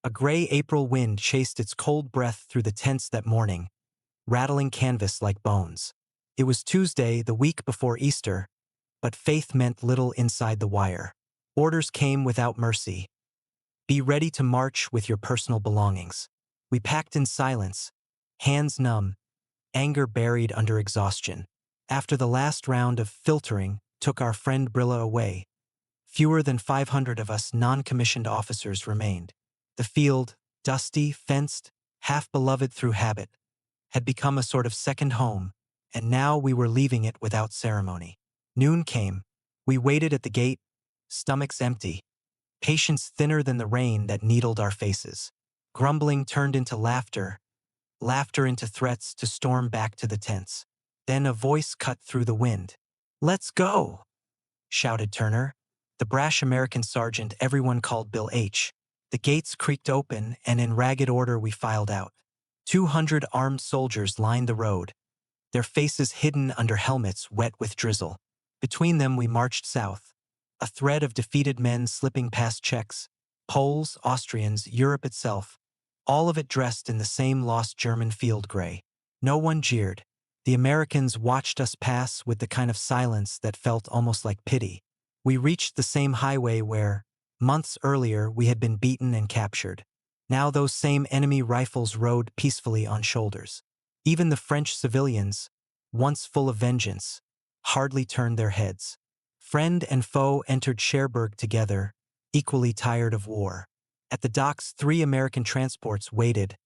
A gray April wind chased its cold breath through the tents that morning, rattling canvas like bones. It was Tuesday, the week before Easter, but faith meant little inside the wire. Orders came without mercy. Be ready to march with your personal belongings. We packed in silence, hands numb, anger buried under exhaustion. After the last round of filtering took our friend Brilla away, fewer than 500 of us non-commissioned officers remained. The field, dusty, fenced, half-beloved through habit, had become a sort of second home, and now we were leaving it without ceremony. Noon came. We waited at the gate, stomachs empty, patience thinner than the rain that needled our faces. Grumbling turned into laughter, laughter into threats to storm back to the tents. Then a voice cut through the wind. "Let's go!" shouted Turner, the brash American sergeant everyone called Bill H. The gates creaked open, and in ragged order we filed out. 200 armed soldiers lined the road, their faces hidden under helmets wet with drizzle. Between them we marched south, a thread of defeated men slipping past Czechs, Poles, Austrians, Europe itself, all of it dressed in the same lost German field gray. No one jeered. The Americans watched us pass with the kind of silence that felt almost like pity. We reached the same highway where, months earlier, we had been beaten and captured. Now those same enemy rifles rode peacefully on shoulders. Even the French civilians, once full of vengeance, hardly turned their heads. Friend and foe entered Cherbourg together, equally tired of war. At the docks, 3 American transports waited,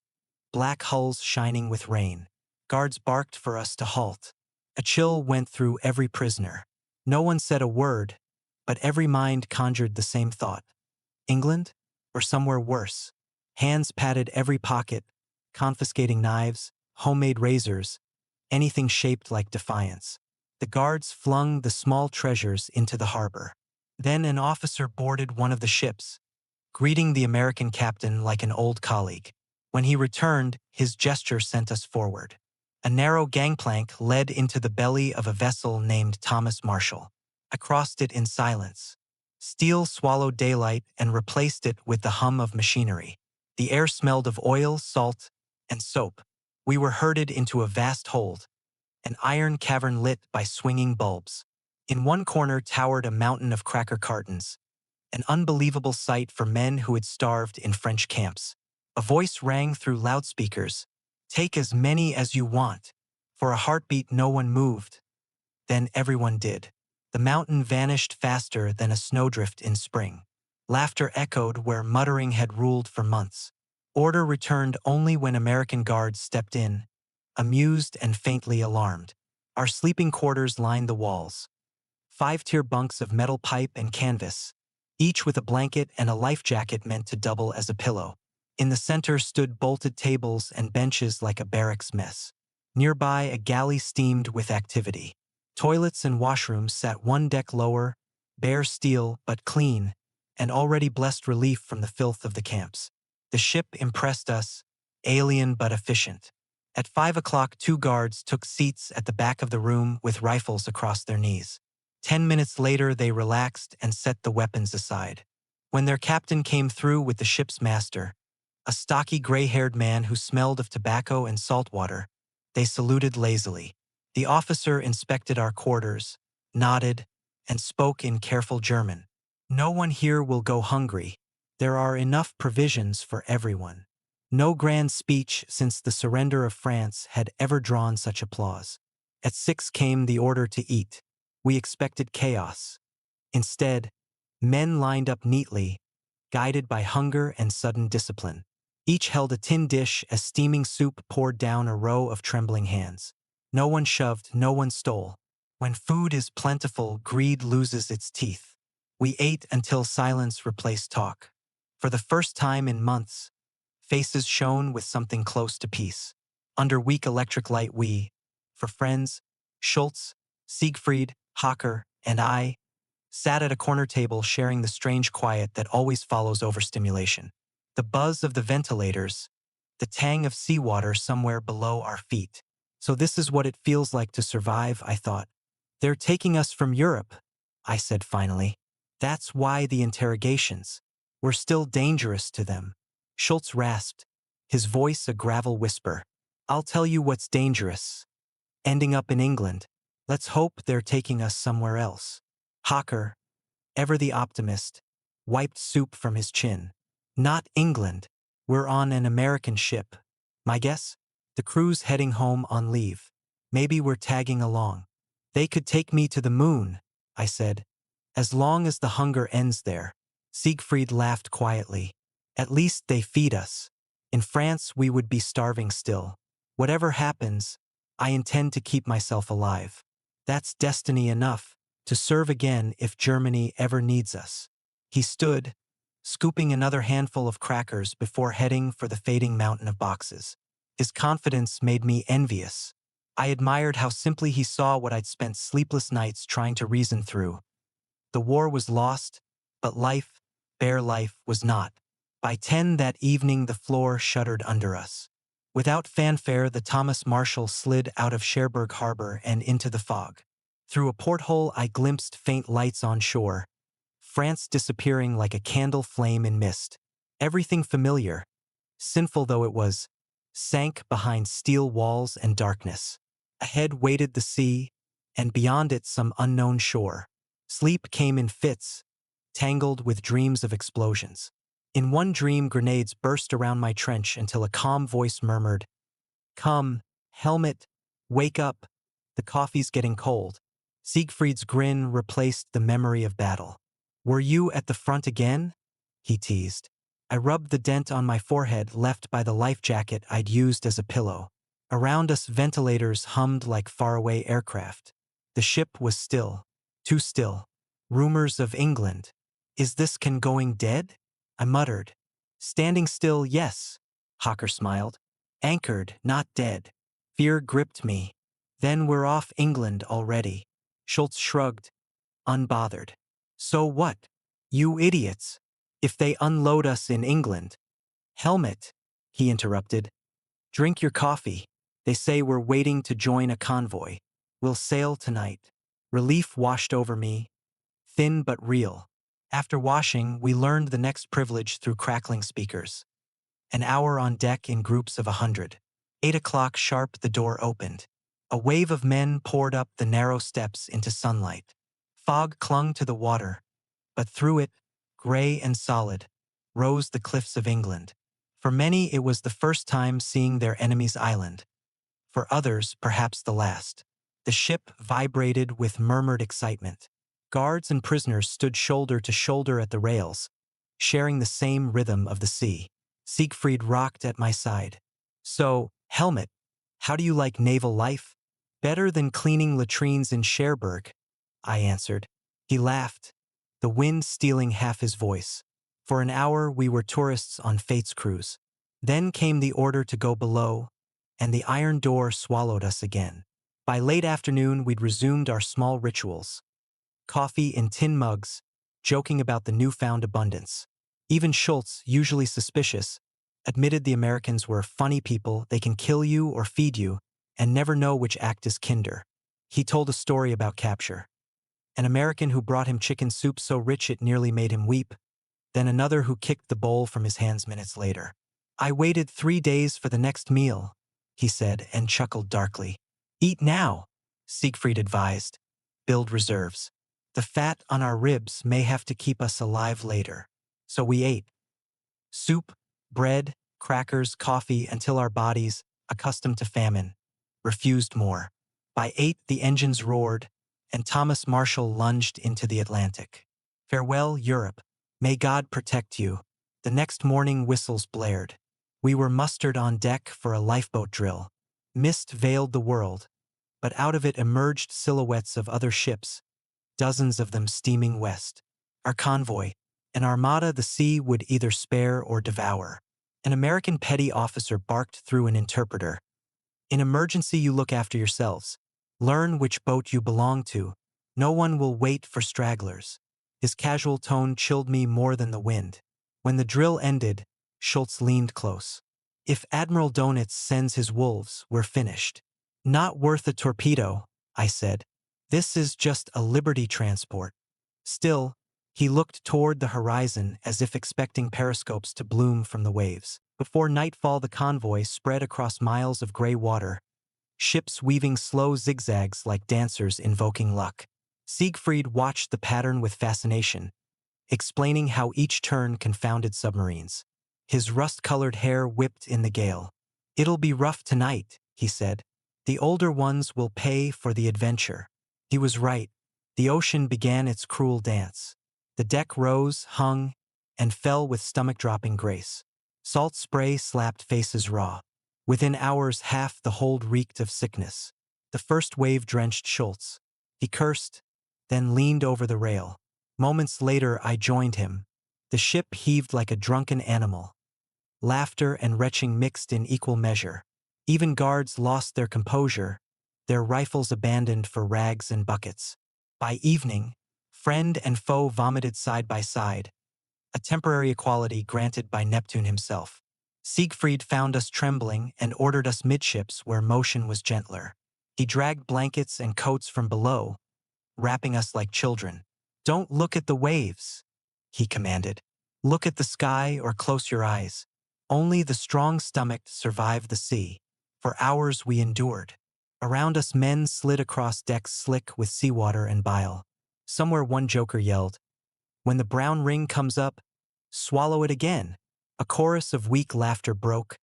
black hulls shining with rain. Guards barked for us to halt. A chill went through every prisoner. No one said a word, but every mind conjured the same thought. England? Or somewhere worse? Hands patted every pocket, confiscating knives, homemade razors, anything shaped like defiance. The guards flung the small treasures into the harbor. Then an officer boarded one of the ships, greeting the American captain like an old colleague. When he returned, his gesture sent us forward. A narrow gangplank led into the belly of a vessel named Thomas Marshall. I crossed it in silence. Steel swallowed daylight and replaced it with the hum of machinery. The air smelled of oil, salt, and soap. We were herded into a vast hold, an iron cavern lit by swinging bulbs. In one corner towered a mountain of cracker cartons, an unbelievable sight for men who had starved in French camps. A voice rang through loudspeakers. "Take as many as you want." For a heartbeat no one moved. Then everyone did. The mountain vanished faster than a snowdrift in spring. Laughter echoed where muttering had ruled for months. Order returned only when American guards stepped in, amused and faintly alarmed. Our sleeping quarters lined the walls. 5-tier bunks of metal pipe and canvas, each with a blanket and a life jacket meant to double as a pillow. In the center stood bolted tables and benches like a barracks mess. Nearby, a galley steamed with activity. Toilets and washrooms sat one deck lower, bare steel but clean, and already blessed relief from the filth of the camps. The ship impressed us, alien but efficient. At 5 o'clock, 2 guards took seats at the back of the room with rifles across their knees. 10 minutes later, they relaxed and set the weapons aside. When their captain came through with the ship's master, a stocky gray-haired man who smelled of tobacco and salt water, they saluted lazily. The officer inspected our quarters, nodded, and spoke in careful German. "No one here will go hungry. There are enough provisions for everyone." No grand speech since the surrender of France had ever drawn such applause. At 6 came the order to eat. We expected chaos. Instead, men lined up neatly, guided by hunger and sudden discipline. Each held a tin dish as steaming soup poured down a row of trembling hands. No one shoved, no one stole. When food is plentiful, greed loses its teeth. We ate until silence replaced talk. For the first time in months, faces shone with something close to peace. Under weak electric light for friends, Schultz, Siegfried, Hocker, and I, sat at a corner table sharing the strange quiet that always follows overstimulation. The buzz of the ventilators, the tang of seawater somewhere below our feet. So this is what it feels like to survive, I thought. They're taking us from Europe, I said finally. That's why the interrogations. We're still dangerous to them. Schultz rasped, his voice a gravel whisper. I'll tell you what's dangerous. Ending up in England. Let's hope they're taking us somewhere else. Hocker, ever the optimist, wiped soup from his chin. Not England. We're on an American ship. My guess? The crew's heading home on leave. Maybe we're tagging along. They could take me to the moon, I said. As long as the hunger ends there. Siegfried laughed quietly. At least they feed us. In France we would be starving still. Whatever happens, I intend to keep myself alive. That's destiny enough, to serve again if Germany ever needs us. He stood, scooping another handful of crackers before heading for the fading mountain of boxes. His confidence made me envious. I admired how simply he saw what I'd spent sleepless nights trying to reason through. The war was lost, but life, bare life, was not. By 10 that evening the floor shuddered under us. Without fanfare the Thomas Marshall slid out of Cherbourg harbor and into the fog. Through a porthole I glimpsed faint lights on shore, France disappearing like a candle flame in mist. Everything familiar, sinful though it was, sank behind steel walls and darkness. Ahead waited the sea, and beyond it some unknown shore. Sleep came in fits, tangled with dreams of explosions. In one dream grenades burst around my trench until a calm voice murmured, "Come, helmet, wake up, the coffee's getting cold." Siegfried's grin replaced the memory of battle. "Were you at the front again?" he teased. I rubbed the dent on my forehead left by the life jacket I'd used as a pillow. Around us ventilators hummed like faraway aircraft. The ship was still, too still. Rumors of England. "Is this can going dead?" I muttered. "Standing still, yes," Hocker smiled. "Anchored, not dead." Fear gripped me. "Then we're off England already." Schultz shrugged, unbothered. "So what? You idiots. If they unload us in England." "Helmet," he interrupted. "Drink your coffee. They say we're waiting to join a convoy. We'll sail tonight." Relief washed over me, thin but real. After washing, we learned the next privilege through crackling speakers. An hour on deck in groups of 100. 8 o'clock sharp the door opened. A wave of men poured up the narrow steps into sunlight. Fog clung to the water, but through it, gray and solid, rose the cliffs of England. For many it was the first time seeing their enemy's island. For others, perhaps the last. The ship vibrated with murmured excitement. Guards and prisoners stood shoulder to shoulder at the rails, sharing the same rhythm of the sea. Siegfried rocked at my side. "So, helmet, how do you like naval life?" "Better than cleaning latrines in Cherbourg," I answered. He laughed, the wind stealing half his voice. For an hour we were tourists on fate's cruise. Then came the order to go below, and the iron door swallowed us again. By late afternoon we'd resumed our small rituals. Coffee in tin mugs, joking about the newfound abundance. Even Schultz, usually suspicious, admitted the Americans were funny people. They can kill you or feed you, and never know which act is kinder. He told a story about capture. An American who brought him chicken soup so rich it nearly made him weep, then another who kicked the bowl from his hands minutes later. "I waited 3 days for the next meal," he said, and chuckled darkly. "Eat now," Siegfried advised. "Build reserves. The fat on our ribs may have to keep us alive later." So we ate. Soup, bread, crackers, coffee until our bodies, accustomed to famine, refused more. By 8 the engines roared, and Thomas Marshall lunged into the Atlantic. "Farewell, Europe. May God protect you." The next morning whistles blared. We were mustered on deck for a lifeboat drill. Mist veiled the world, but out of it emerged silhouettes of other ships, dozens of them steaming west. Our convoy, an armada the sea would either spare or devour. An American petty officer barked through an interpreter. "In emergency you look after yourselves. Learn which boat you belong to. No one will wait for stragglers." His casual tone chilled me more than the wind. When the drill ended, Schultz leaned close. "If Admiral Donitz sends his wolves, we're finished." "Not worth a torpedo," I said. "This is just a Liberty transport." Still, He looked toward the horizon as if expecting periscopes to bloom from the waves. Before nightfall, the convoy spread across miles of gray water, ships weaving slow zigzags like dancers invoking luck. Siegfried watched the pattern with fascination, explaining how each turn confounded submarines. His rust-colored hair whipped in the gale. "It'll be rough tonight," he said. "The older ones will pay for the adventure." He was right. The ocean began its cruel dance. The deck rose, hung, and fell with stomach-dropping grace. Salt spray slapped faces raw. Within hours, half the hold reeked of sickness. The first wave drenched Schultz. He cursed, then leaned over the rail. Moments later, I joined him. The ship heaved like a drunken animal. Laughter and retching mixed in equal measure. Even guards lost their composure, their rifles abandoned for rags and buckets. By evening, friend and foe vomited side by side, a temporary equality granted by Neptune himself. Siegfried found us trembling and ordered us midships where motion was gentler. He dragged blankets and coats from below, wrapping us like children. "Don't look at the waves," he commanded. "Look at the sky or close your eyes. Only the strong-stomached survive the sea." For hours we endured. Around us men slid across decks slick with seawater and bile. Somewhere one joker yelled, "When the brown ring comes up, swallow it again." A chorus of weak laughter broke,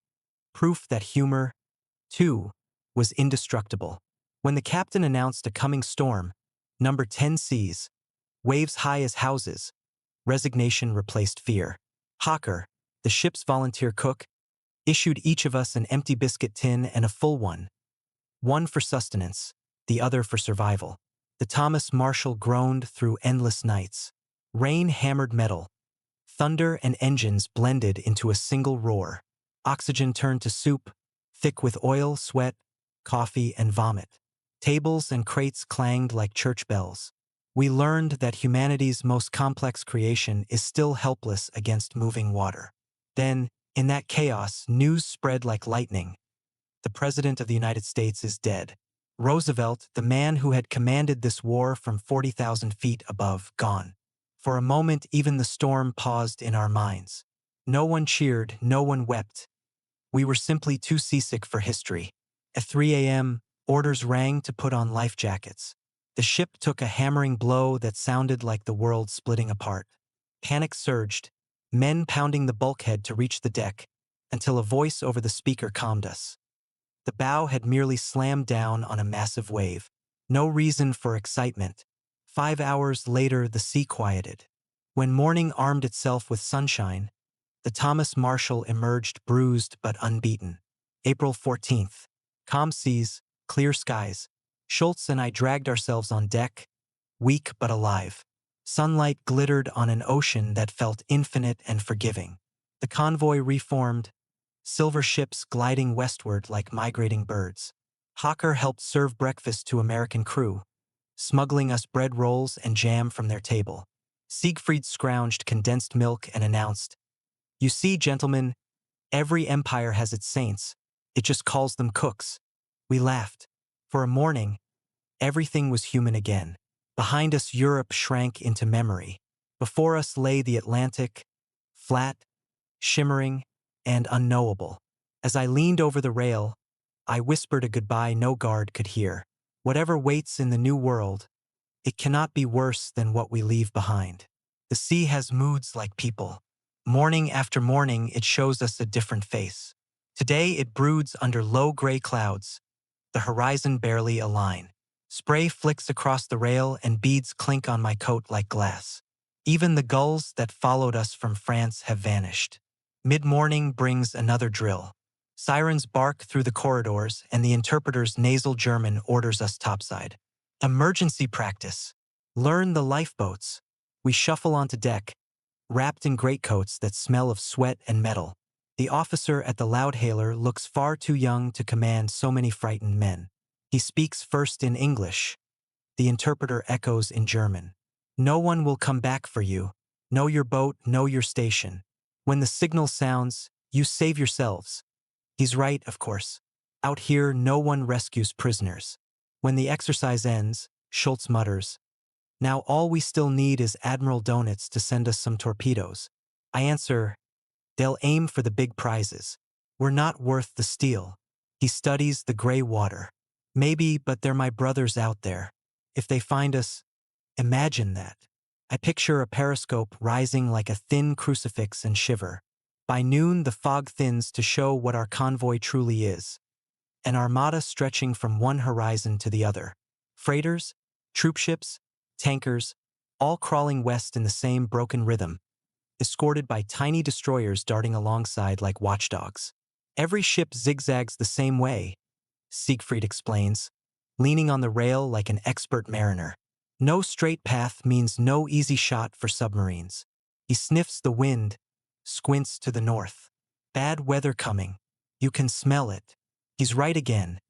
proof that humor, too, was indestructible. When the captain announced a coming storm, number 10 seas, waves high as houses, resignation replaced fear. Hocker, the ship's volunteer cook, issued each of us an empty biscuit tin and a full one. One for sustenance, the other for survival. The Thomas Marshall groaned through endless nights. Rain hammered metal. Thunder and engines blended into a single roar. Oxygen turned to soup, thick with oil, sweat, coffee, and vomit. Tables and crates clanged like church bells. We learned that humanity's most complex creation is still helpless against moving water. Then, in that chaos, news spread like lightning. The President of the United States is dead. Roosevelt, the man who had commanded this war from 40,000 feet above, gone. For a moment, even the storm paused in our minds. No one cheered, no one wept. We were simply too seasick for history. At 3 a.m., orders rang to put on life jackets. The ship took a hammering blow that sounded like the world splitting apart. Panic surged, men pounding the bulkhead to reach the deck, until a voice over the speaker calmed us. The bow had merely slammed down on a massive wave. No reason for excitement. 5 hours later, the sea quieted. When morning armed itself with sunshine, the Thomas Marshall emerged bruised but unbeaten. April 14th. Calm seas, clear skies. Schultz and I dragged ourselves on deck, weak but alive. Sunlight glittered on an ocean that felt infinite and forgiving. The convoy reformed, silver ships gliding westward like migrating birds. Hocker helped serve breakfast to American crew, smuggling us bread rolls and jam from their table. Siegfried scrounged condensed milk and announced, "You see, gentlemen, every empire has its saints. It just calls them cooks." We laughed. For a morning, everything was human again. Behind us, Europe shrank into memory. Before us lay the Atlantic, flat, shimmering, and unknowable. As I leaned over the rail, I whispered a goodbye no guard could hear. Whatever waits in the new world, it cannot be worse than what we leave behind. The sea has moods like people. Morning after morning, it shows us a different face. Today, it broods under low gray clouds, the horizon barely a line. Spray flicks across the rail and beads clink on my coat like glass. Even the gulls that followed us from France have vanished. Mid-morning brings another drill. Sirens bark through the corridors and the interpreter's nasal German orders us topside. Emergency practice. Learn the lifeboats. We shuffle onto deck, wrapped in greatcoats that smell of sweat and metal. The officer at the loudhailer looks far too young to command so many frightened men. He speaks first in English. The interpreter echoes in German. "No one will come back for you. Know your boat, know your station. When the signal sounds, you save yourselves." He's right, of course. Out here, no one rescues prisoners. When the exercise ends, Schultz mutters, Now all we still need is Admiral Donuts to send us some torpedoes. I answer, they'll aim for the big prizes. We're not worth the steel. He studies the gray water. Maybe, but they're my brothers out there. If they find us, imagine that. I picture a periscope rising like a thin crucifix and shiver. By noon, the fog thins to show what our convoy truly is. An armada stretching from one horizon to the other. Freighters, troopships, tankers, all crawling west in the same broken rhythm, escorted by tiny destroyers darting alongside like watchdogs. Every ship zigzags the same way, Siegfried explains, leaning on the rail like an expert mariner. No straight path means no easy shot for submarines. He sniffs the wind, squints to the north. Bad weather coming. You can smell it. He's right again.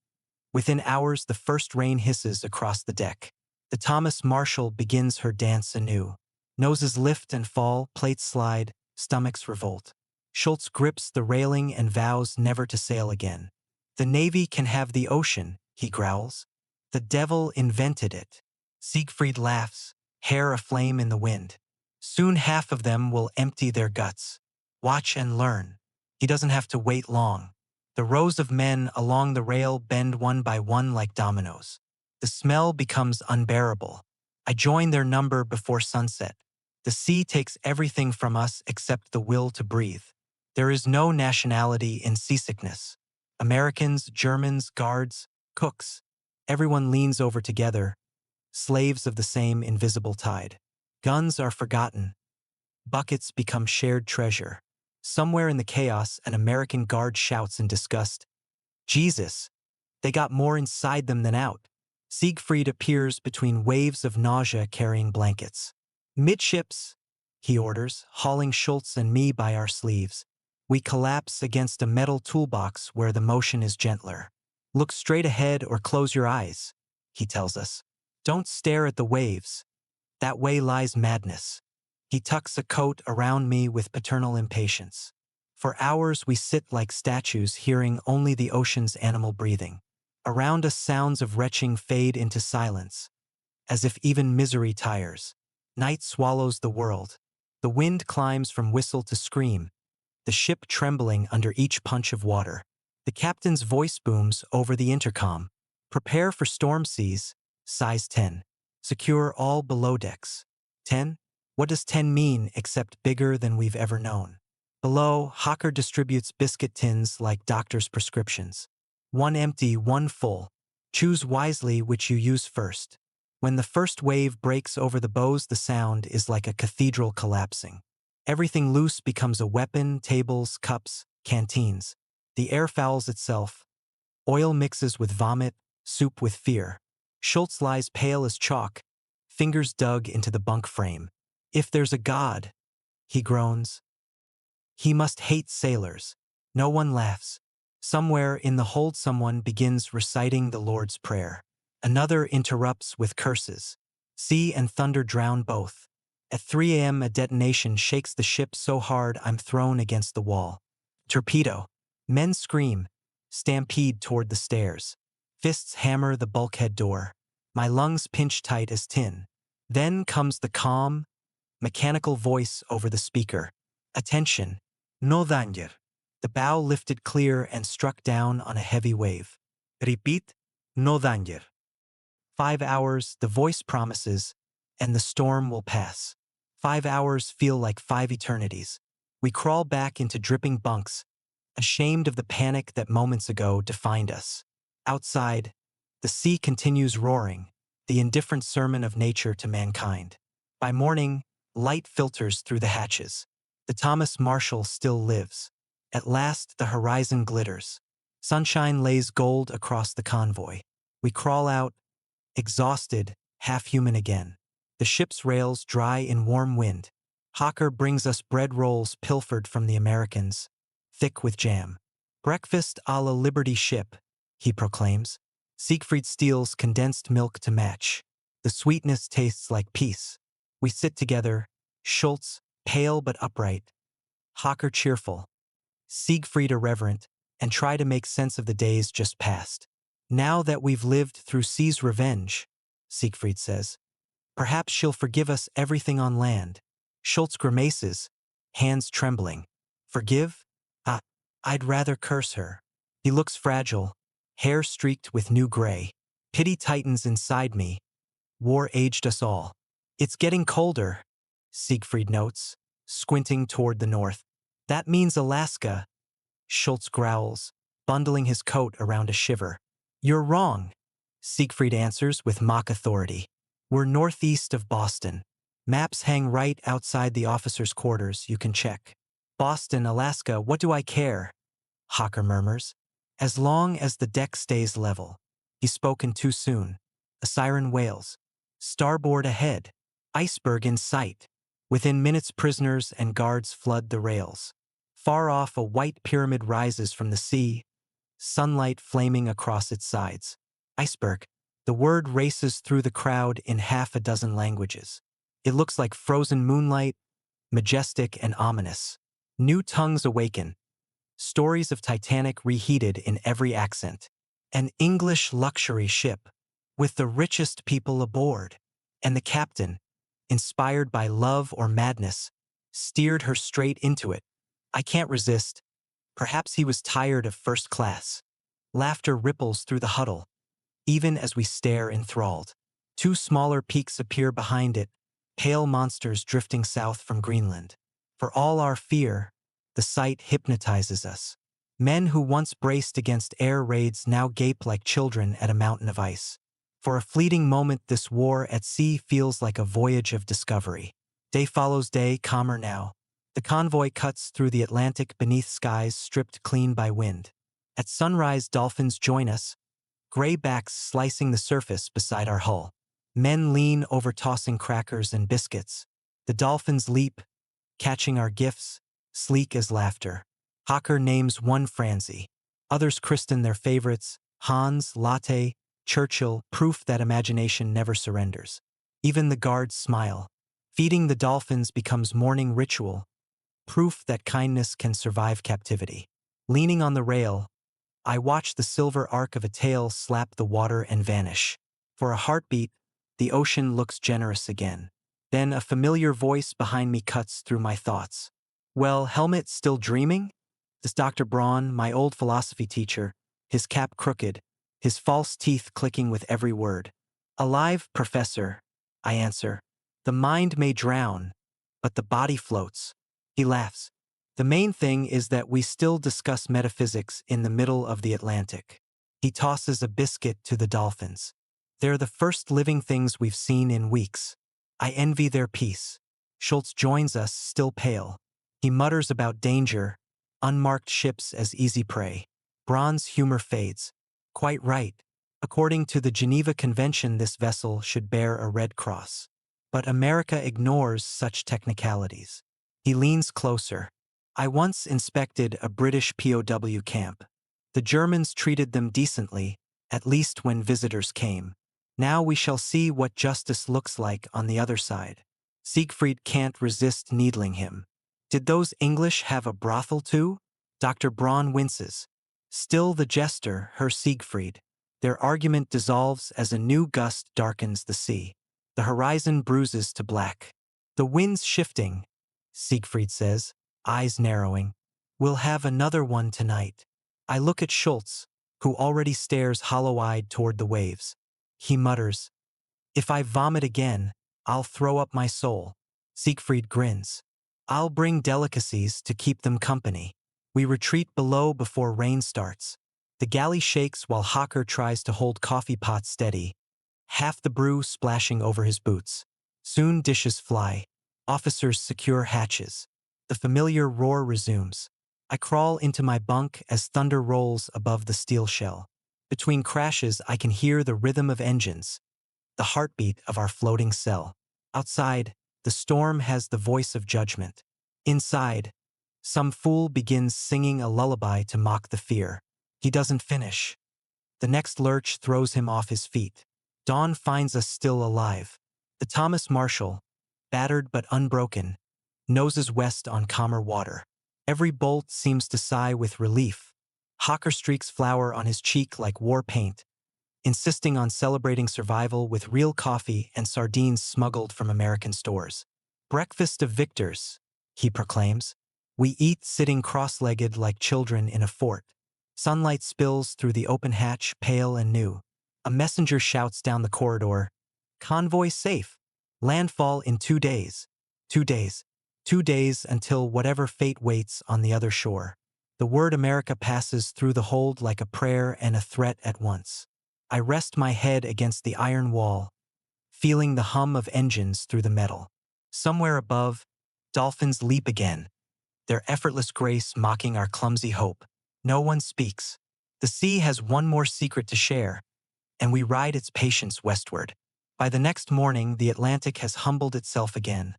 Within hours, the first rain hisses across the deck. The Thomas Marshall begins her dance anew. Noses lift and fall, plates slide, stomachs revolt. Schultz grips the railing and vows never to sail again. The Navy can have the ocean, he growls. The devil invented it. Siegfried laughs, hair aflame in the wind. Soon half of them will empty their guts. Watch and learn. He doesn't have to wait long. The rows of men along the rail bend one by one like dominoes. The smell becomes unbearable. I join their number before sunset. The sea takes everything from us except the will to breathe. There is no nationality in seasickness. Americans, Germans, guards, cooks. Everyone leans over together, slaves of the same invisible tide. Guns are forgotten. Buckets become shared treasure. Somewhere in the chaos, an American guard shouts in disgust, Jesus, they got more inside them than out. Siegfried appears between waves of nausea carrying blankets. Midships, he orders, hauling Schultz and me by our sleeves. We collapse against a metal toolbox where the motion is gentler. Look straight ahead or close your eyes, he tells us. Don't stare at the waves. That way lies madness. He tucks a coat around me with paternal impatience. For hours we sit like statues, hearing only the ocean's animal breathing. Around us sounds of retching fade into silence, as if even misery tires. Night swallows the world. The wind climbs from whistle to scream, the ship trembling under each punch of water. The captain's voice booms over the intercom. Prepare for storm seas, size 10. Secure all below decks. 10? What does 10 mean except bigger than we've ever known? Below, Hawker distributes biscuit tins like doctor's prescriptions. One empty, one full. Choose wisely which you use first. When the first wave breaks over the bows, the sound is like a cathedral collapsing. Everything loose becomes a weapon, tables, cups, canteens. The air fouls itself. Oil mixes with vomit, soup with fear. Schultz lies pale as chalk, fingers dug into the bunk frame. If there's a God, he groans, he must hate sailors. No one laughs. Somewhere in the hold someone begins reciting the Lord's Prayer. Another interrupts with curses. Sea and thunder drown both. At 3 a.m. a detonation shakes the ship so hard I'm thrown against the wall. Torpedo. Men scream, stampede toward the stairs. Fists hammer the bulkhead door. My lungs pinch tight as tin. Then comes the calm, mechanical voice over the speaker. Attention. No danger. The bow lifted clear and struck down on a heavy wave. Repeat. No danger. 5 hours, the voice promises, and the storm will pass. 5 hours feel like 5 eternities. We crawl back into dripping bunks, ashamed of the panic that moments ago defined us. Outside, the sea continues roaring, the indifferent sermon of nature to mankind. By morning, light filters through the hatches. The Thomas Marshall still lives. At last, the horizon glitters. Sunshine lays gold across the convoy. We crawl out, exhausted, half-human again. The ship's rails dry in warm wind. Hawker brings us bread rolls pilfered from the Americans, thick with jam. Breakfast a la Liberty ship, he proclaims. Siegfried steals condensed milk to match. The sweetness tastes like peace. We sit together, Schultz, pale but upright, Hawker cheerful, Siegfried irreverent, and try to make sense of the days just past. Now that we've lived through sea's revenge, Siegfried says. Perhaps she'll forgive us everything on land. Schultz grimaces, hands trembling. Forgive? Ah, I'd rather curse her. He looks fragile, hair streaked with new gray. Pity tightens inside me. War aged us all. It's getting colder, Siegfried notes, squinting toward the north. That means Alaska, Schultz growls, bundling his coat around a shiver. You're wrong, Siegfried answers with mock authority. We're northeast of Boston. Maps hang right outside the officers' quarters, you can check. Boston, Alaska, what do I care? Hocker murmurs. As long as the deck stays level. He's spoken too soon. A siren wails. Starboard ahead. Iceberg in sight. Within minutes prisoners and guards flood the rails. Far off a white pyramid rises from the sea, sunlight flaming across its sides. Iceberg. The word races through the crowd in half a dozen languages. It looks like frozen moonlight, majestic and ominous. New tongues awaken. Stories of Titanic reheated in every accent. An English luxury ship, with the richest people aboard. And the captain, inspired by love or madness, steered her straight into it. I can't resist. Perhaps he was tired of first class. Laughter ripples through the huddle, even as we stare enthralled. Two smaller peaks appear behind it, pale monsters drifting south from Greenland. For all our fear, the sight hypnotizes us. Men who once braced against air raids now gape like children at a mountain of ice. For a fleeting moment, this war at sea feels like a voyage of discovery. Day follows day, calmer now. The convoy cuts through the Atlantic beneath skies stripped clean by wind. At sunrise, dolphins join us, gray backs slicing the surface beside our hull. Men lean over tossing crackers and biscuits. The dolphins leap, catching our gifts, sleek as laughter. Hocker names one Francie. Others christen their favorites, Hans, Latte, Churchill, proof that imagination never surrenders. Even the guards smile. Feeding the dolphins becomes morning ritual, proof that kindness can survive captivity. Leaning on the rail, I watch the silver arc of a tail slap the water and vanish. For a heartbeat, the ocean looks generous again. Then a familiar voice behind me cuts through my thoughts. Well, Helmet still dreaming? This Dr. Braun, my old philosophy teacher, his cap crooked, his false teeth clicking with every word. Alive, Professor, I answer. The mind may drown, but the body floats. He laughs. The main thing is that we still discuss metaphysics in the middle of the Atlantic. He tosses a biscuit to the dolphins. They're the first living things we've seen in weeks. I envy their peace. Schultz joins us, still pale. He mutters about danger, unmarked ships as easy prey. Braun's humor fades. Quite right. According to the Geneva Convention, this vessel should bear a red cross. But America ignores such technicalities. He leans closer. I once inspected a British POW camp. The Germans treated them decently, at least when visitors came. Now we shall see what justice looks like on the other side. Siegfried can't resist needling him. Did those English have a brothel too? Dr. Braun winces. Still the jester, Herr Siegfried. Their argument dissolves as a new gust darkens the sea. The horizon bruises to black. The wind's shifting, Siegfried says, eyes narrowing. We'll have another one tonight. I look at Schultz, who already stares hollow-eyed toward the waves. He mutters, if I vomit again, I'll throw up my soul. Siegfried grins. I'll bring delicacies to keep them company. We retreat below before rain starts. The galley shakes while Hocker tries to hold coffee pot steady, half the brew splashing over his boots. Soon dishes fly. Officers secure hatches. The familiar roar resumes. I crawl into my bunk as thunder rolls above the steel shell. Between crashes, I can hear the rhythm of engines, the heartbeat of our floating cell. Outside, the storm has the voice of judgment. Inside, some fool begins singing a lullaby to mock the fear. He doesn't finish. The next lurch throws him off his feet. Dawn finds us still alive. The Thomas Marshall, battered but unbroken, noses west on calmer water. Every bolt seems to sigh with relief. Hocker streaks flour on his cheek like war paint, insisting on celebrating survival with real coffee and sardines smuggled from American stores. Breakfast of victors, he proclaims. We eat sitting cross-legged like children in a fort. Sunlight spills through the open hatch, pale and new. A messenger shouts down the corridor, "Convoy safe. Landfall in 2 days. 2 days. 2 days until whatever fate waits on the other shore." The word America passes through the hold like a prayer and a threat at once. I rest my head against the iron wall, feeling the hum of engines through the metal. Somewhere above, dolphins leap again, their effortless grace mocking our clumsy hope. No one speaks. The sea has one more secret to share, and we ride its patience westward. By the next morning, the Atlantic has humbled itself again,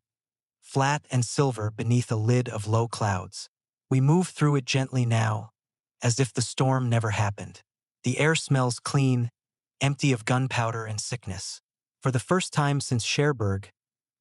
flat and silver beneath a lid of low clouds. We move through it gently now, as if the storm never happened. The air smells clean, empty of gunpowder and sickness. For the first time since Cherbourg,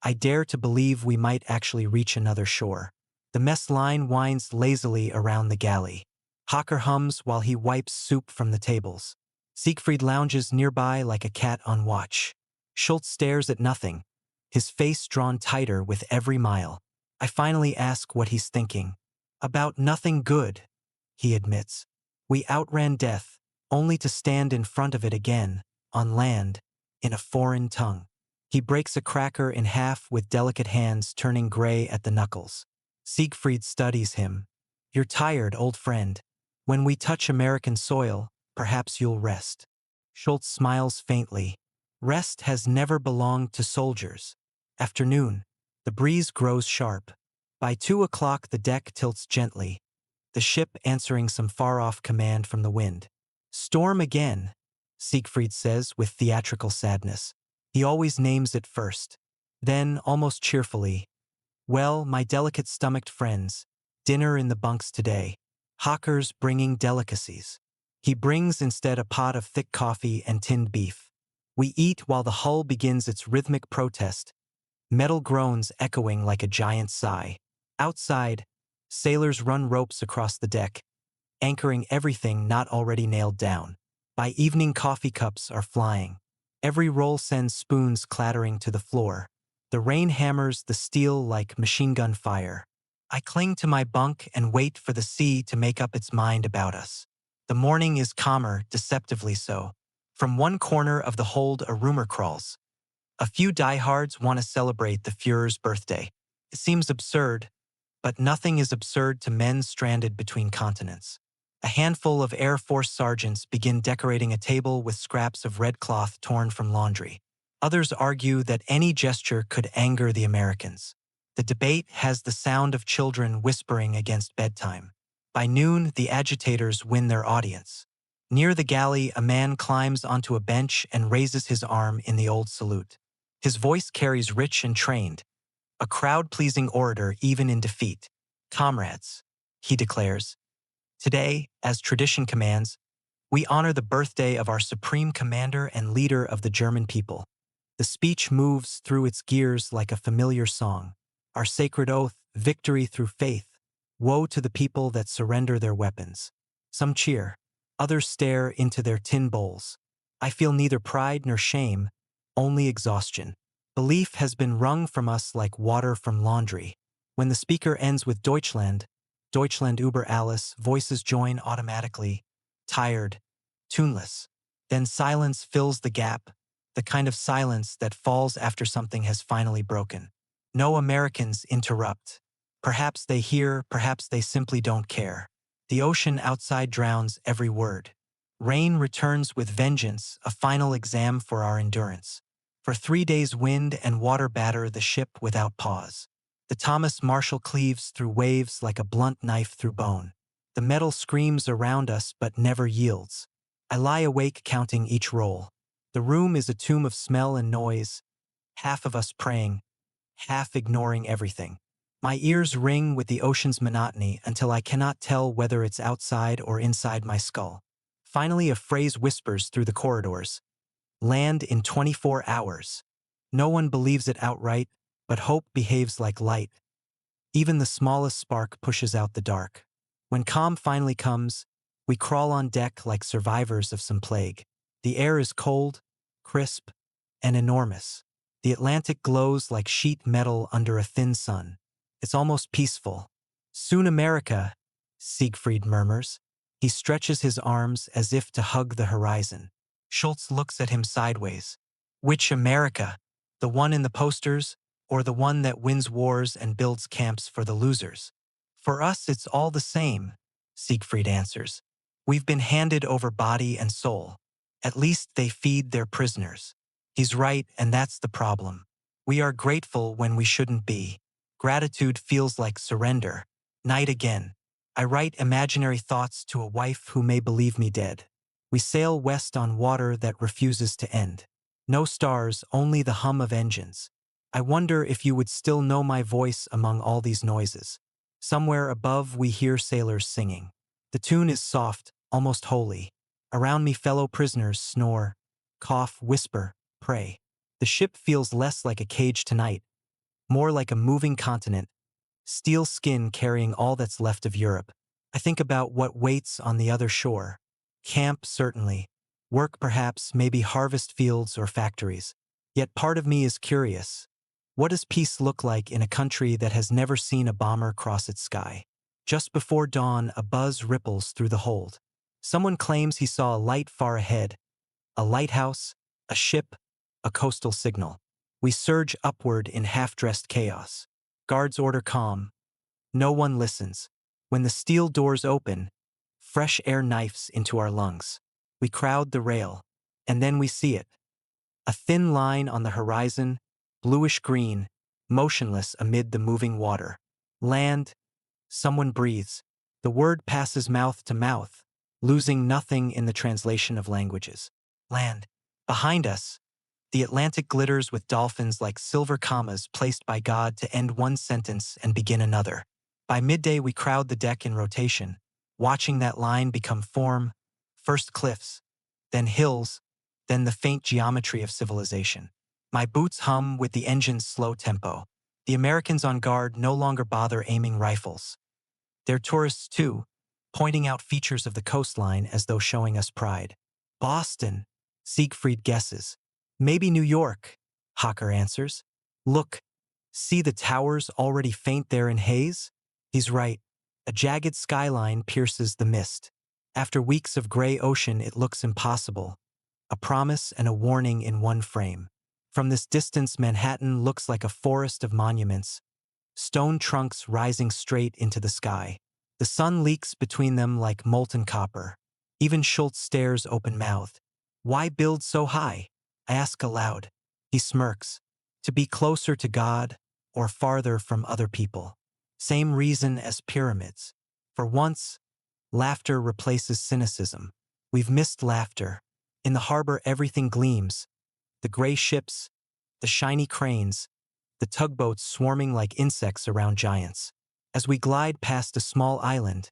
I dare to believe we might actually reach another shore. The mess line winds lazily around the galley. Hocker hums while he wipes soup from the tables. Siegfried lounges nearby like a cat on watch. Schultz stares at nothing, his face drawn tighter with every mile. I finally ask what he's thinking. About nothing good, he admits. We outran death, only to stand in front of it again, on land, in a foreign tongue. He breaks a cracker in half with delicate hands turning gray at the knuckles. Siegfried studies him. You're tired, old friend. When we touch American soil, perhaps you'll rest. Schultz smiles faintly. Rest has never belonged to soldiers. Afternoon. The breeze grows sharp. By 2 o'clock the deck tilts gently, the ship answering some far-off command from the wind. Storm again, Siegfried says with theatrical sadness. He always names it first. Then, almost cheerfully, well, my delicate-stomached friends, dinner in the bunks today. Hocker's bringing delicacies. He brings instead a pot of thick coffee and tinned beef. We eat while the hull begins its rhythmic protest, metal groans echoing like a giant sigh. Outside, sailors run ropes across the deck, anchoring everything not already nailed down. By evening, coffee cups are flying. Every roll sends spoons clattering to the floor. The rain hammers the steel like machine gun fire. I cling to my bunk and wait for the sea to make up its mind about us. The morning is calmer, deceptively so. From one corner of the hold a rumor crawls. A few diehards want to celebrate the Führer's birthday. It seems absurd, but nothing is absurd to men stranded between continents. A handful of Air Force sergeants begin decorating a table with scraps of red cloth torn from laundry. Others argue that any gesture could anger the Americans. The debate has the sound of children whispering against bedtime. By noon, the agitators win their audience. Near the galley, a man climbs onto a bench and raises his arm in the old salute. His voice carries rich and trained, a crowd-pleasing orator even in defeat. Comrades, he declares, today, as tradition commands, we honor the birthday of our supreme commander and leader of the German people. The speech moves through its gears like a familiar song. Our sacred oath, victory through faith. Woe to the people that surrender their weapons. Some cheer, others stare into their tin bowls. I feel neither pride nor shame, only exhaustion. Belief has been wrung from us like water from laundry. When the speaker ends with Deutschland, Deutschland über alles, voices join automatically, tired, tuneless. Then silence fills the gap, the kind of silence that falls after something has finally broken. No Americans interrupt. Perhaps they hear, perhaps they simply don't care. The ocean outside drowns every word. Rain returns with vengeance, a final exam for our endurance. For 3 days wind and water batter the ship without pause. The Thomas Marshall cleaves through waves like a blunt knife through bone. The metal screams around us but never yields. I lie awake counting each roll. The room is a tomb of smell and noise, half of us praying, half ignoring everything. My ears ring with the ocean's monotony until I cannot tell whether it's outside or inside my skull. Finally, a phrase whispers through the corridors. Land in 24 hours. No one believes it outright, but hope behaves like light. Even the smallest spark pushes out the dark. When calm finally comes, we crawl on deck like survivors of some plague. The air is cold, crisp, and enormous. The Atlantic glows like sheet metal under a thin sun. It's almost peaceful. Soon America, Siegfried murmurs. He stretches his arms as if to hug the horizon. Schultz looks at him sideways. Which America? The one in the posters, or the one that wins wars and builds camps for the losers? For us, it's all the same, Siegfried answers. We've been handed over body and soul. At least they feed their prisoners. He's right, and that's the problem. We are grateful when we shouldn't be. Gratitude feels like surrender. Night again. I write imaginary thoughts to a wife who may believe me dead. We sail west on water that refuses to end. No stars, only the hum of engines. I wonder if you would still know my voice among all these noises. Somewhere above we hear sailors singing. The tune is soft, almost holy. Around me fellow prisoners snore, cough, whisper, pray. The ship feels less like a cage tonight, more like a moving continent, steel skin carrying all that's left of Europe. I think about what waits on the other shore. Camp, certainly. Work, perhaps, maybe harvest fields or factories. Yet part of me is curious. What does peace look like in a country that has never seen a bomber cross its sky? Just before dawn, a buzz ripples through the hold. Someone claims he saw a light far ahead, a lighthouse, a ship, a coastal signal. We surge upward in half-dressed chaos. Guards order calm. No one listens. When the steel doors open, fresh air knifes into our lungs. We crowd the rail, and then we see it. A thin line on the horizon, bluish-green, motionless amid the moving water. Land. Someone breathes. The word passes mouth to mouth, losing nothing in the translation of languages. Land. Behind us, the Atlantic glitters with dolphins like silver commas placed by God to end one sentence and begin another. By midday we crowd the deck in rotation, watching that line become form, first cliffs, then hills, then the faint geometry of civilization. My boots hum with the engine's slow tempo. The Americans on guard no longer bother aiming rifles. They're tourists too, pointing out features of the coastline as though showing us pride. Boston, Siegfried guesses. Maybe New York, Hocker answers. Look, see the towers already faint there in haze? He's right. A jagged skyline pierces the mist. After weeks of gray ocean, it looks impossible. A promise and a warning in one frame. From this distance, Manhattan looks like a forest of monuments, stone trunks rising straight into the sky. The sun leaks between them like molten copper. Even Schultz stares open-mouthed. Why build so high? I ask aloud. He smirks. To be closer to God or farther from other people. Same reason as pyramids. For once, laughter replaces cynicism. We've missed laughter. In the harbor, everything gleams. The gray ships, the shiny cranes, the tugboats swarming like insects around giants. As we glide past a small island,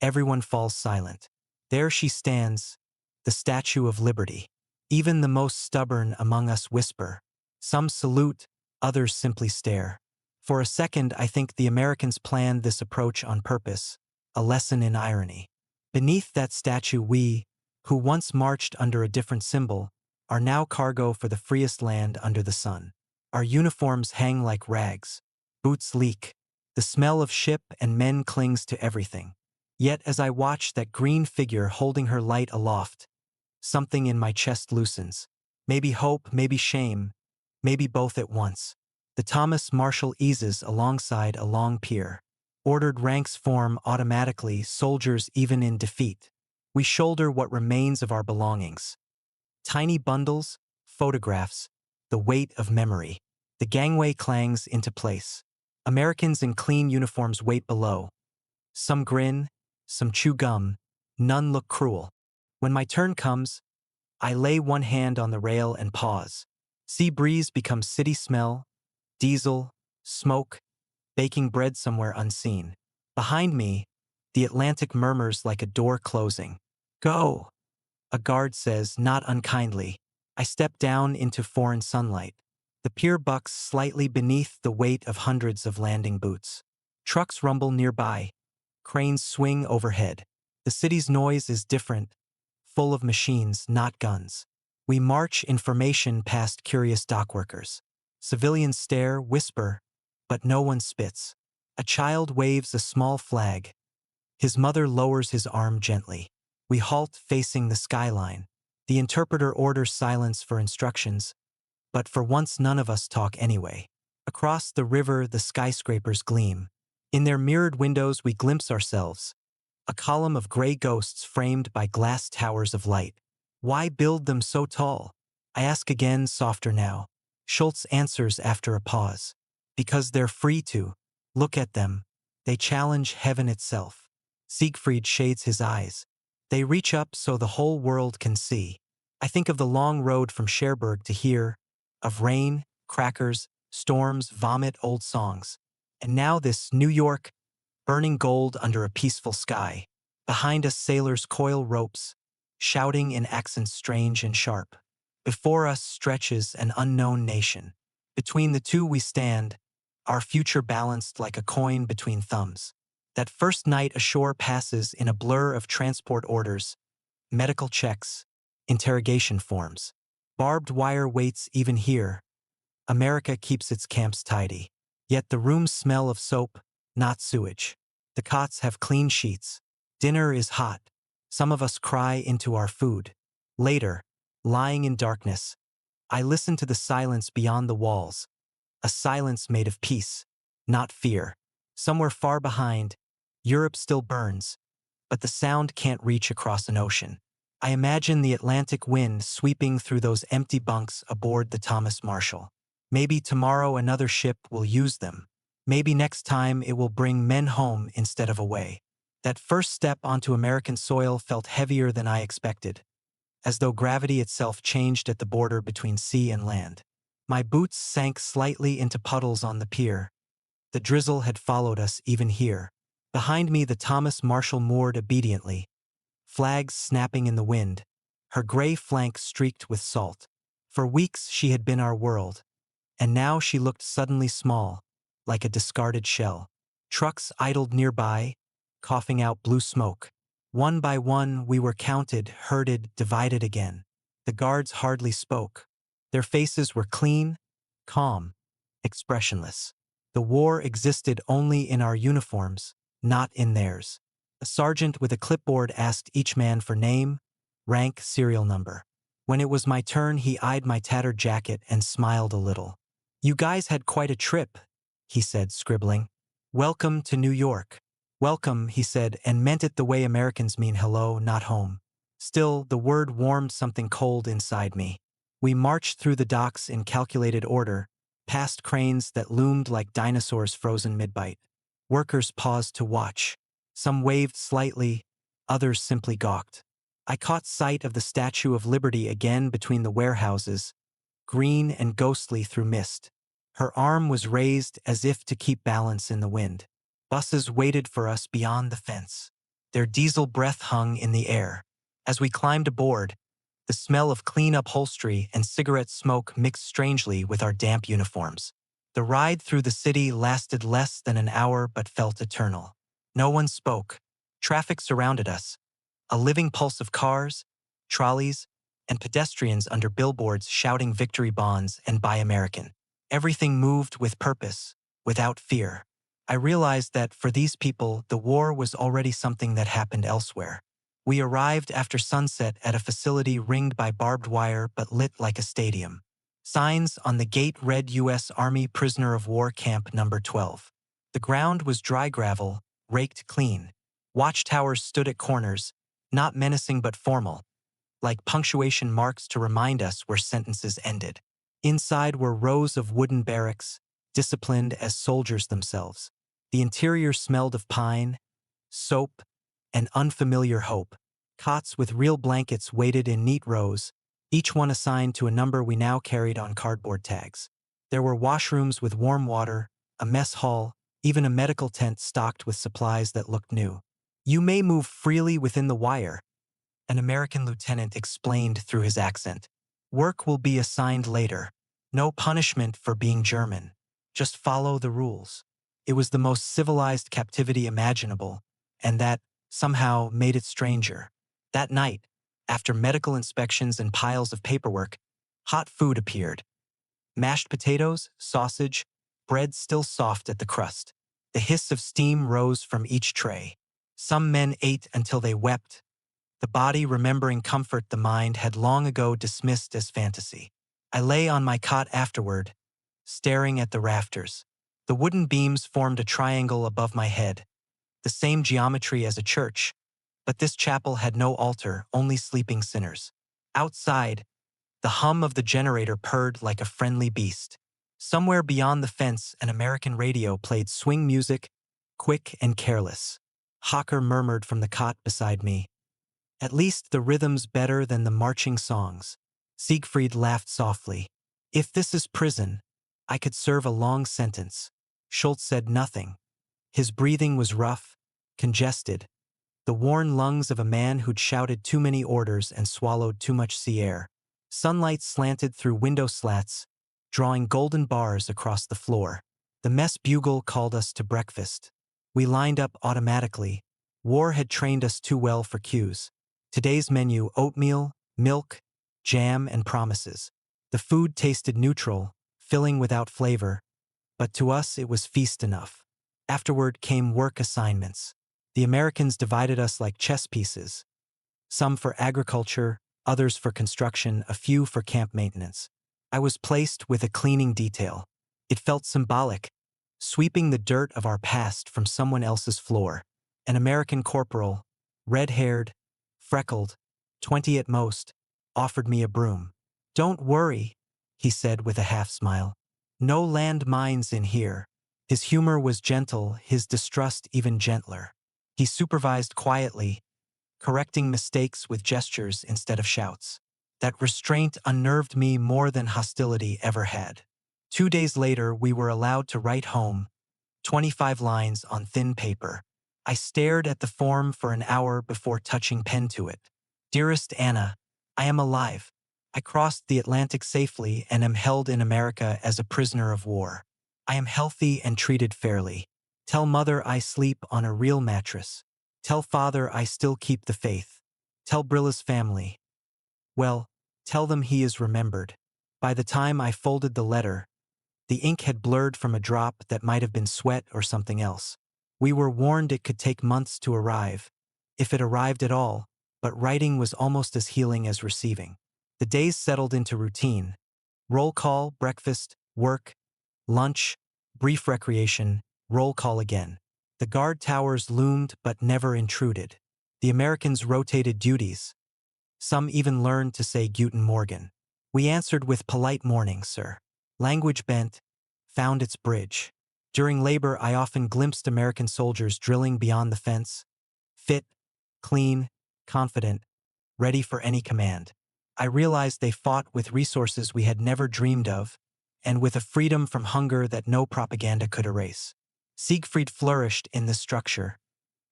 everyone falls silent. There she stands, the Statue of Liberty. Even the most stubborn among us whisper. Some salute, others simply stare. For a second, I think the Americans planned this approach on purpose, a lesson in irony. Beneath that statue, we, who once marched under a different symbol, are now cargo for the freest land under the sun. Our uniforms hang like rags. Boots leak. The smell of ship and men clings to everything. Yet as I watch that green figure holding her light aloft, something in my chest loosens. Maybe hope, maybe shame, maybe both at once. The Thomas Marshall eases alongside a long pier. Ordered ranks form automatically, soldiers even in defeat. We shoulder what remains of our belongings. Tiny bundles, photographs, the weight of memory. The gangway clangs into place. Americans in clean uniforms wait below. Some grin, some chew gum, none look cruel. When my turn comes, I lay one hand on the rail and pause. Sea breeze becomes city smell, diesel, smoke, baking bread somewhere unseen. Behind me, the Atlantic murmurs like a door closing. Go, a guard says, not unkindly. I step down into foreign sunlight. The pier bucks slightly beneath the weight of hundreds of landing boots. Trucks rumble nearby. Cranes swing overhead. The city's noise is different, full of machines, not guns. We march in formation past curious dockworkers. Civilians stare, whisper, but no one spits. A child waves a small flag. His mother lowers his arm gently. We halt facing the skyline. The interpreter orders silence for instructions, but for once none of us talk anyway. Across the river, the skyscrapers gleam. In their mirrored windows, we glimpse ourselves, a column of gray ghosts framed by glass towers of light. Why build them so tall? I ask again, softer now. Schultz answers after a pause. Because they're free to. Look at them. They challenge heaven itself. Siegfried shades his eyes. They reach up so the whole world can see. I think of the long road from Cherbourg to here, of rain, crackers, storms, vomit, old songs. And now this New York, burning gold under a peaceful sky. Behind us sailors coil ropes, shouting in accents strange and sharp. Before us stretches an unknown nation. Between the two we stand, our future balanced like a coin between thumbs. That first night ashore passes in a blur of transport orders, medical checks, interrogation forms. Barbed wire waits even here. America keeps its camps tidy. Yet the rooms smell of soap, not sewage. The cots have clean sheets. Dinner is hot. Some of us cry into our food. Later, lying in darkness, I listen to the silence beyond the walls. A silence made of peace, not fear. Somewhere far behind, Europe still burns, but the sound can't reach across an ocean. I imagine the Atlantic wind sweeping through those empty bunks aboard the Thomas Marshall. Maybe tomorrow another ship will use them. Maybe next time it will bring men home instead of away. That first step onto American soil felt heavier than I expected, as though gravity itself changed at the border between sea and land. My boots sank slightly into puddles on the pier. The drizzle had followed us even here. Behind me the Thomas Marshall moored obediently, flags snapping in the wind, her gray flank streaked with salt. For weeks she had been our world, and now she looked suddenly small, like a discarded shell. Trucks idled nearby, coughing out blue smoke. One by one we were counted, herded, divided again. The guards hardly spoke. Their faces were clean, calm, expressionless. The war existed only in our uniforms, not in theirs. A sergeant with a clipboard asked each man for name, rank, serial number. When it was my turn, he eyed my tattered jacket and smiled a little. "You guys had quite a trip," he said, scribbling. "Welcome to New York." "Welcome," he said, and meant it the way Americans mean hello, not home. Still, the word warmed something cold inside me. We marched through the docks in calculated order, past cranes that loomed like dinosaurs frozen mid-bite. Workers paused to watch. Some waved slightly, others simply gawked. I caught sight of the Statue of Liberty again between the warehouses, green and ghostly through mist. Her arm was raised as if to keep balance in the wind. Buses waited for us beyond the fence. Their diesel breath hung in the air. As we climbed aboard, the smell of clean upholstery and cigarette smoke mixed strangely with our damp uniforms. The ride through the city lasted less than an hour but felt eternal. No one spoke. Traffic surrounded us, a living pulse of cars, trolleys, and pedestrians under billboards shouting victory bonds and Buy American. Everything moved with purpose, without fear. I realized that for these people, the war was already something that happened elsewhere. We arrived after sunset at a facility ringed by barbed wire but lit like a stadium. Signs on the gate read U.S. Army Prisoner of War Camp Number 12. The ground was dry gravel, raked clean. Watchtowers stood at corners, not menacing but formal, like punctuation marks to remind us where sentences ended. Inside were rows of wooden barracks, disciplined as soldiers themselves. The interior smelled of pine, soap, and unfamiliar hope. Cots with real blankets waited in neat rows, each one assigned to a number we now carried on cardboard tags. There were washrooms with warm water, a mess hall, even a medical tent stocked with supplies that looked new. "You may move freely within the wire," an American lieutenant explained through his accent. "Work will be assigned later. No punishment for being German. Just follow the rules." It was the most civilized captivity imaginable, and that, somehow, made it stranger. That night, After medical inspections and piles of paperwork, hot food appeared. Mashed potatoes, sausage, bread still soft at the crust. The hiss of steam rose from each tray. Some men ate until they wept, the body remembering comfort the mind had long ago dismissed as fantasy. I lay on my cot afterward, staring at the rafters. The wooden beams formed a triangle above my head, the same geometry as a church, but this chapel had no altar, only sleeping sinners. Outside, the hum of the generator purred like a friendly beast. Somewhere beyond the fence, an American radio played swing music, quick and careless. Hawker murmured from the cot beside me, "At least the rhythm's better than the marching songs." Siegfried laughed softly. "If this is prison, I could serve a long sentence." Schultz said nothing. His breathing was rough, congested, the worn lungs of a man who'd shouted too many orders and swallowed too much sea air. Sunlight slanted through window slats, drawing golden bars across the floor. The mess bugle called us to breakfast. We lined up automatically. War had trained us too well for cues. Today's menu: oatmeal, milk, jam, and promises. The food tasted neutral, filling without flavor, but to us it was feast enough. Afterward came work assignments. The Americans divided us like chess pieces, some for agriculture, others for construction, a few for camp maintenance. I was placed with a cleaning detail. It felt symbolic, sweeping the dirt of our past from someone else's floor. An American corporal, red-haired, freckled, 20 at most, offered me a broom. "Don't worry," he said with a half-smile. "No land mines in here." His humor was gentle, his distrust even gentler. He supervised quietly, correcting mistakes with gestures instead of shouts. That restraint unnerved me more than hostility ever had. 2 days later, we were allowed to write home, 25 lines on thin paper. I stared at the form for an hour before touching pen to it. "Dearest Anna, I am alive. I crossed the Atlantic safely and am held in America as a prisoner of war. I am healthy and treated fairly. Tell Mother I sleep on a real mattress. Tell Father I still keep the faith. Tell Brilla's family. Well, tell them he is remembered." By the time I folded the letter, the ink had blurred from a drop that might have been sweat or something else. We were warned it could take months to arrive, if it arrived at all, but writing was almost as healing as receiving. The days settled into routine. Roll call, breakfast, work, lunch, brief recreation, roll call again. The guard towers loomed but never intruded. The Americans rotated duties. Some even learned to say Guten Morgen. We answered with polite morning, sir. Language bent, found its bridge. During labor, I often glimpsed American soldiers drilling beyond the fence, fit, clean, confident, ready for any command. I realized they fought with resources we had never dreamed of, and with a freedom from hunger that no propaganda could erase. Siegfried flourished in this structure,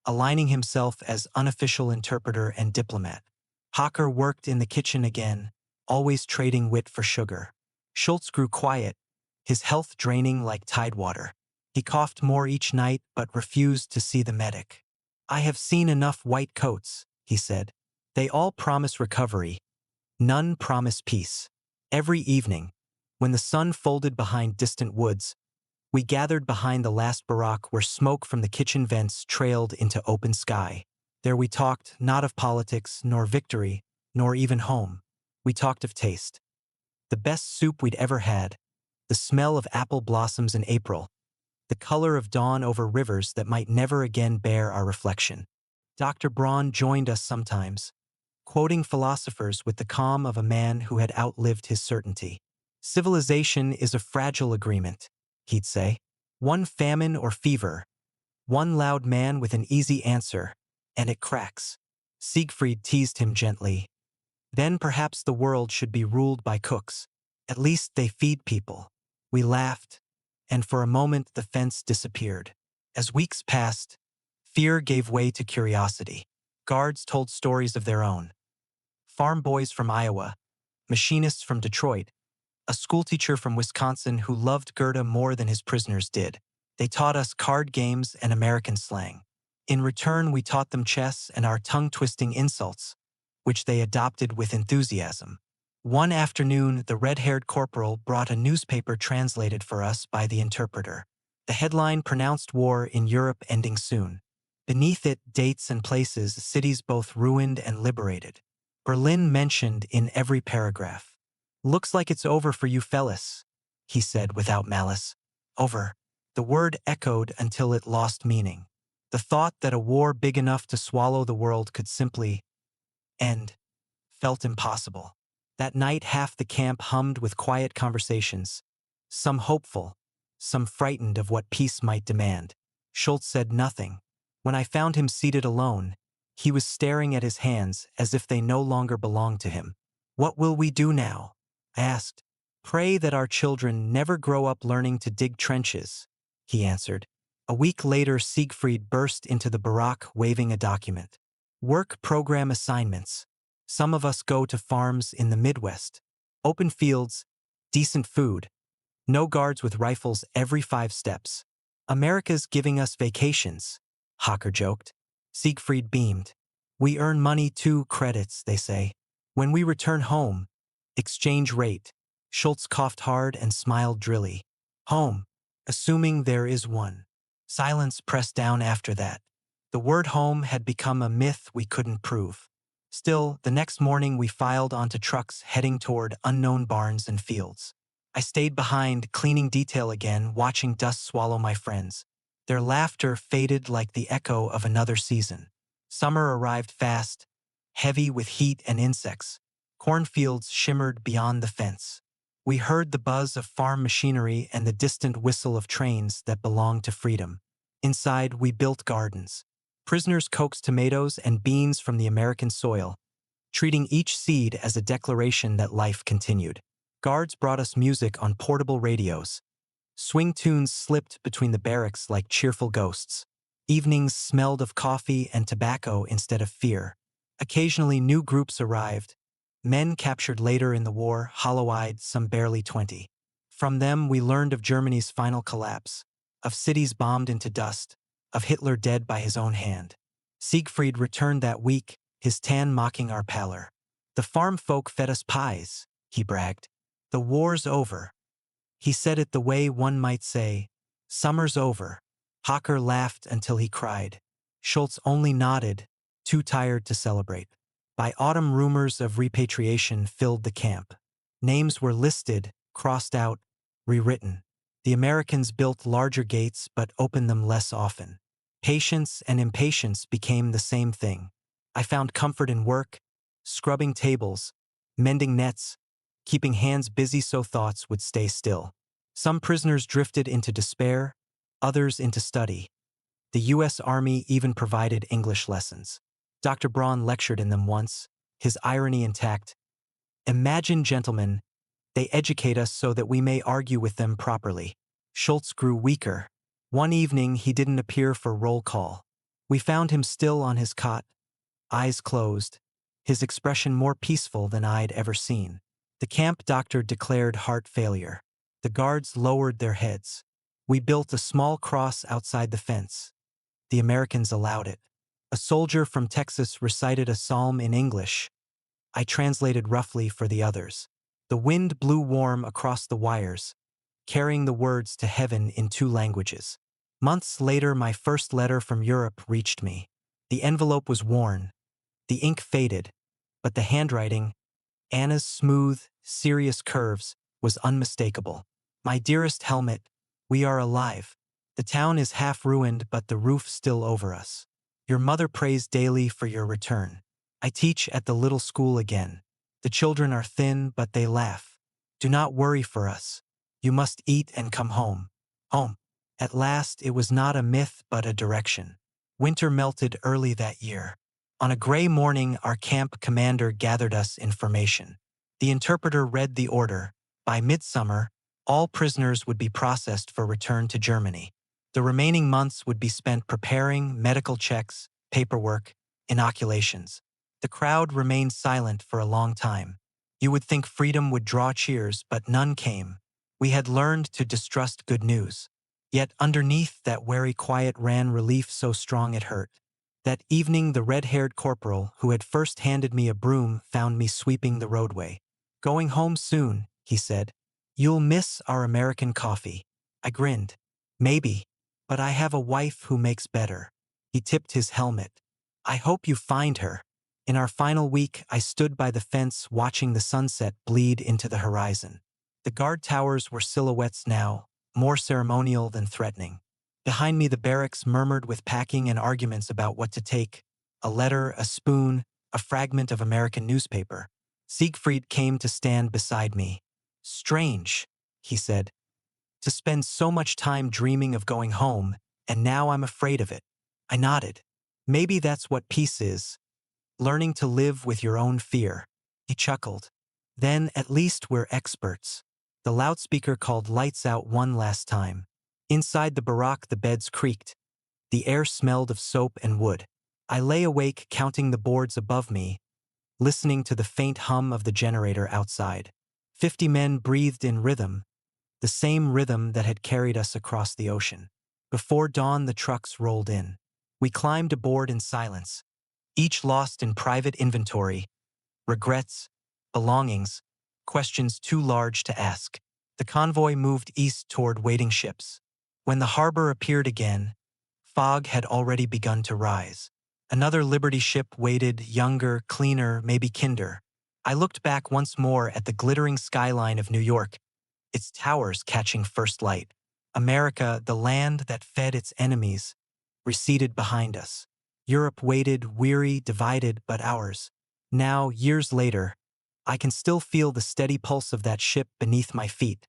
aligning himself as unofficial interpreter and diplomat. Hawker worked in the kitchen again, always trading wit for sugar. Schultz grew quiet, his health draining like tidewater. He coughed more each night but refused to see the medic. "I have seen enough white coats," he said. "They all promise recovery. None promise peace." Every evening, when the sun folded behind distant woods, we gathered behind the last barack where smoke from the kitchen vents trailed into open sky. There we talked not of politics, nor victory, nor even home. We talked of taste. The best soup we'd ever had, the smell of apple blossoms in April, the color of dawn over rivers that might never again bear our reflection. Dr. Braun joined us sometimes, quoting philosophers with the calm of a man who had outlived his certainty. "Civilization is a fragile agreement," he'd say. "One famine or fever, one loud man with an easy answer, and it cracks." Siegfried teased him gently. "Then perhaps the world should be ruled by cooks. At least they feed people." We laughed, and for a moment the fence disappeared. As weeks passed, fear gave way to curiosity. Guards told stories of their own. Farm boys from Iowa, machinists from Detroit, a schoolteacher from Wisconsin who loved Goethe more than his prisoners did. They taught us card games and American slang. In return, we taught them chess and our tongue-twisting insults. which they adopted with enthusiasm. One afternoon, the red-haired corporal brought a newspaper translated for us by the interpreter. The headline pronounced war in Europe ending soon. Beneath it, dates and places, cities both ruined and liberated. Berlin mentioned in every paragraph. "Looks like it's over for you fellas," he said without malice. Over. The word echoed until it lost meaning. The thought that a war big enough to swallow the world could simply end felt impossible. That night half the camp hummed with quiet conversations, some hopeful, some frightened of what peace might demand. Schultz said nothing. When I found him seated alone, he was staring at his hands as if they no longer belonged to him. "What will we do now?" I asked. "Pray that our children never grow up learning to dig trenches," he answered. A week later, Siegfried burst into the barack waving a document. "Work program assignments. Some of us go to farms in the Midwest. Open fields, decent food, no guards with rifles every 5 steps. America's giving us vacations," Hocker joked. Siegfried beamed. "We earn money too, credits, they say. When we return home, exchange rate." Schultz coughed hard and smiled drily. "Home, assuming there is one." Silence pressed down after that. The word home had become a myth we couldn't prove. Still, the next morning we filed onto trucks heading toward unknown barns and fields. I stayed behind, cleaning detail again, watching dust swallow my friends. Their laughter faded like the echo of another season. Summer arrived fast, heavy with heat and insects. Cornfields shimmered beyond the fence. We heard the buzz of farm machinery and the distant whistle of trains that belonged to freedom. Inside, we built gardens. Prisoners coaxed tomatoes and beans from the American soil, treating each seed as a declaration that life continued. Guards brought us music on portable radios. Swing tunes slipped between the barracks like cheerful ghosts. Evenings smelled of coffee and tobacco instead of fear. Occasionally new groups arrived. Men captured later in the war, hollow-eyed, some barely 20. From them we learned of Germany's final collapse, of cities bombed into dust, of Hitler dead by his own hand. Siegfried returned that week, his tan mocking our pallor. "The farm folk fed us pies," he bragged. "The war's over." He said it the way one might say, "Summer's over." Hocker laughed until he cried. Schultz only nodded, too tired to celebrate. By autumn, rumors of repatriation filled the camp. Names were listed, crossed out, rewritten. The Americans built larger gates but opened them less often. Patience and impatience became the same thing. I found comfort in work, scrubbing tables, mending nets, keeping hands busy so thoughts would stay still. Some prisoners drifted into despair, others into study. The U.S. Army even provided English lessons. Dr. Braun lectured in them once, his irony intact. "Imagine, gentlemen, they educate us so that we may argue with them properly." Schultz grew weaker. One evening he didn't appear for roll call. We found him still on his cot, eyes closed, his expression more peaceful than I'd ever seen. The camp doctor declared heart failure. The guards lowered their heads. We built a small cross outside the fence. The Americans allowed it. A soldier from Texas recited a psalm in English. I translated roughly for the others. The wind blew warm across the wires, carrying the words to heaven in 2 languages. Months later, my first letter from Europe reached me. The envelope was worn, the ink faded, but the handwriting, Anna's smooth, serious curves, was unmistakable. "My dearest Helmut, we are alive. The town is half ruined, but the roof still over us. Your mother prays daily for your return. I teach at the little school again. The children are thin, but they laugh. Do not worry for us. You must eat and come home. Home." At last, it was not a myth but a direction. Winter melted early that year. On a gray morning, our camp commander gathered us information. The interpreter read the order. By midsummer, all prisoners would be processed for return to Germany. The remaining months would be spent preparing medical checks, paperwork, inoculations. The crowd remained silent for a long time. You would think freedom would draw cheers, but none came. We had learned to distrust good news. Yet underneath that wary quiet ran relief so strong it hurt. That evening, the red-haired corporal who had first handed me a broom found me sweeping the roadway. "Going home soon," he said. "You'll miss our American coffee." I grinned. "Maybe, but I have a wife who makes better." He tipped his helmet. "I hope you find her." In our final week, I stood by the fence watching the sunset bleed into the horizon. The guard towers were silhouettes now, more ceremonial than threatening. Behind me, the barracks murmured with packing and arguments about what to take: a letter, a spoon, a fragment of American newspaper. Siegfried came to stand beside me. "Strange," he said, "to spend so much time dreaming of going home, and now I'm afraid of it." I nodded. "Maybe that's what peace is, learning to live with your own fear." He chuckled. "Then at least we're experts." The loudspeaker called lights out one last time. Inside the barack, the beds creaked. The air smelled of soap and wood. I lay awake counting the boards above me, listening to the faint hum of the generator outside. 50 men breathed in rhythm, the same rhythm that had carried us across the ocean. Before dawn, the trucks rolled in. We climbed aboard in silence, each lost in private inventory, regrets, belongings, questions too large to ask. The convoy moved east toward waiting ships. When the harbor appeared again, fog had already begun to rise. Another Liberty ship waited, younger, cleaner, maybe kinder. I looked back once more at the glittering skyline of New York, its towers catching first light. America, the land that fed its enemies, receded behind us. Europe waited, weary, divided, but ours. Now, years later, I can still feel the steady pulse of that ship beneath my feet,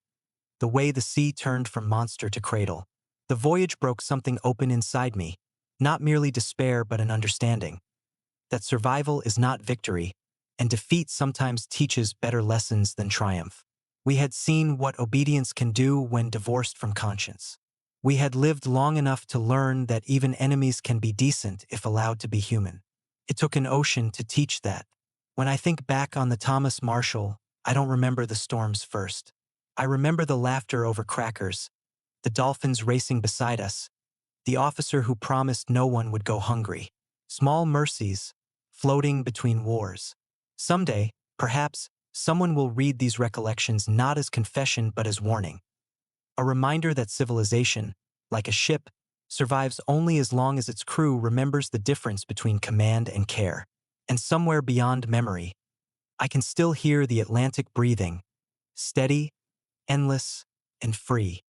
the way the sea turned from monster to cradle. The voyage broke something open inside me, not merely despair but an understanding that survival is not victory, and defeat sometimes teaches better lessons than triumph. We had seen what obedience can do when divorced from conscience. We had lived long enough to learn that even enemies can be decent if allowed to be human. It took an ocean to teach that. When I think back on the Thomas Marshall, I don't remember the storms first. I remember the laughter over crackers, the dolphins racing beside us, the officer who promised no one would go hungry. Small mercies, floating between wars. Someday, perhaps, someone will read these recollections not as confession but as warning. A reminder that civilization, like a ship, survives only as long as its crew remembers the difference between command and care. And somewhere beyond memory, I can still hear the Atlantic breathing, steady, endless, and free.